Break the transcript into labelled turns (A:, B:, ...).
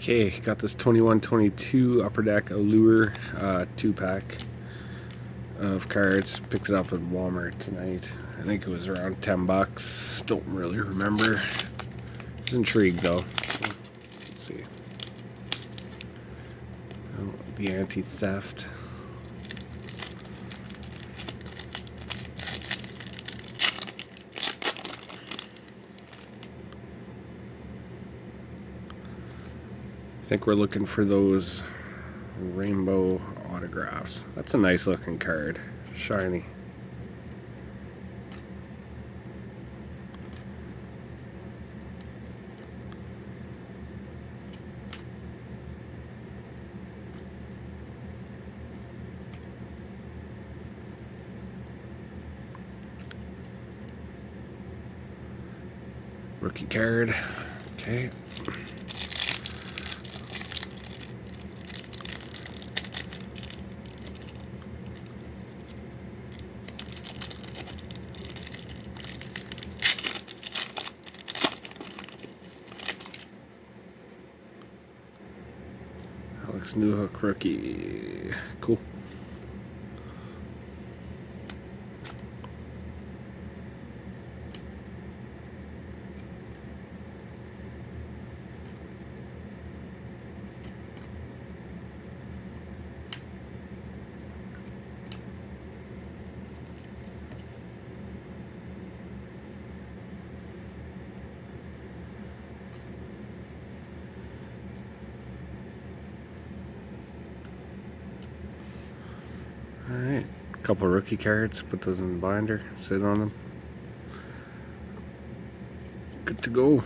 A: Okay, got this 21-22 Upper Deck Allure 2-pack of cards. Picked it up at Walmart tonight. I think it was around 10 bucks. Don't really remember. I was intrigued though. Let's see. Oh, the anti-theft. I think we're looking for those rainbow autographs. That's a nice looking card. Shiny. Rookie card. Okay. Alex Newhook rookie. Cool. Alright, a couple rookie cards, put those in the binder, sit on them. Good to go.